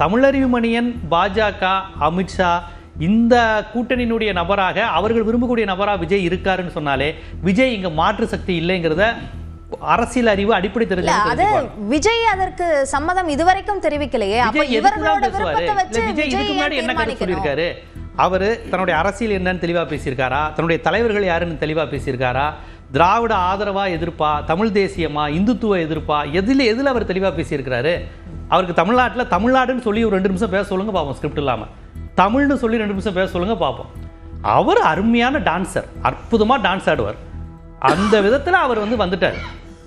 தமிழறிவு மணியன், பாஜக, அமித்ஷா இந்த கூட்டணியினுடைய நபராக அவர்கள் விரும்பக்கூடிய நபராக விஜய் இருக்காருன்னு சொன்னாலே விஜய் இங்க மாற்று சக்தி இல்லைங்கிறத அரசியல் அறிவு அடிப்படை தெரிஞ்சு விஜய் அதற்கு சம்மதம் இதுவரைக்கும் தெரிவிக்கலையே. அப்ப இவர்களோட விருப்பத்தை வச்சு விஜய் இதுக்கு முன்னாடி என்ன கருத்து சொல்லியிருக்காரு? அவரு தன்னுடைய அரசியல் என்னன்னு தெளிவா பேசியிருக்காரா? தன்னுடைய தலைவர்கள் யாருன்னு தெளிவா பேசியிருக்காரா? திராவிட ஆதரவா எதிர்ப்பா, தமிழ் தேசியமா, இந்துத்துவ எதிர்ப்பா, எதுல அவர் தெளிவா பேசியிருக்கிறாரு? அவருக்கு தமிழ்நாடுன்னு சொல்லி ஒரு 2 நிமிஷம் பேச சொல்லுங்க பார்ப்போம். ஸ்கிரிப்ட் இல்லாம தமிழ்னு சொல்லி 2 நிமிஷம் பேச சொல்லுங்க பார்ப்போம். அவர் அருமையான டான்சர், அற்புதமா டான்ஸ் ஆடுவார். அந்த விதத்துல அவர் வந்துட்டார்.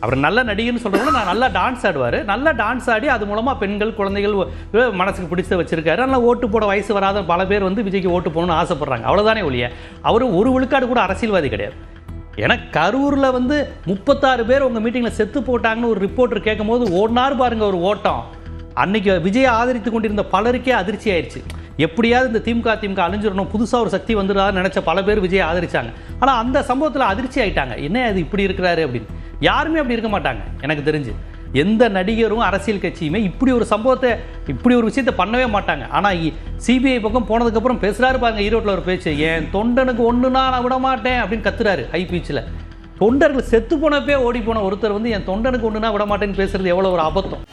அவர் நல்ல நடிகர்னு சொல்றவங்க நான் நல்லா டான்ஸ் ஆடுவார். நல்லா டான்ஸ் ஆடி அது மூலமா பெண்கள், குழந்தைகள் மனசுக்கு பிடிச்ச வச்சிருக்காரு. நல்லா ஓட்டு போட வயசு வராத பல பேர் விஜய்க்கு ஓட்டு போகணும்னு ஆசைப்படுறாங்க. அவ்வளவுதானே ஒழிய அவர் ஒரு விழுக்காடு கூட அரசியல்வாதி கிடையாது. ஏன்னா கரூரில் 36 பேர் உங்கள் மீட்டிங்கில் செத்து போட்டாங்கன்னு ஒரு ரிப்போர்ட்டர் கேட்கும் போது ஓடினார் பாருங்க ஒரு ஓட்டம். அன்னைக்கு விஜயை ஆதரித்து கொண்டிருந்த பலருக்கே அதிர்ச்சி ஆயிடுச்சு. எப்படியாவது இந்த திமுக அழிஞ்சிடணும், புதுசாக ஒரு சக்தி வந்துடாதுன்னு நினச்ச பல பேர் விஜயை ஆதரிச்சாங்க. ஆனால் அந்த சம்பவத்தில் அதிர்ச்சி ஆயிட்டாங்க. என்ன அது இப்படி இருக்கிறாரு அப்படின்னு. யாருமே அப்படி இருக்க மாட்டாங்க. எனக்கு தெரிஞ்சு எந்த நடிகரும் அரசியல் கட்சியுமே இப்படி ஒரு சம்பவத்தை, இப்படி ஒரு விஷயத்தை பண்ணவே மாட்டாங்க. ஆனால் சிபிஐ பக்கம் போனதுக்கப்புறம் பேசுகிறாரு பாருங்க ஈரோட்டில் ஒரு பேச்சு, என் தொண்டனுக்கு ஒன்றுனா நான் விட மாட்டேன் அப்படின்னு கத்துறாரு ஹை பீச்சில். தொண்டர்கள் செத்து போனப்பே ஓடி போன ஒருத்தர் என் தொண்டனுக்கு ஒன்றுனா விட மாட்டேன்னு பேசுறது எவ்வளோ ஒரு அபத்தம்.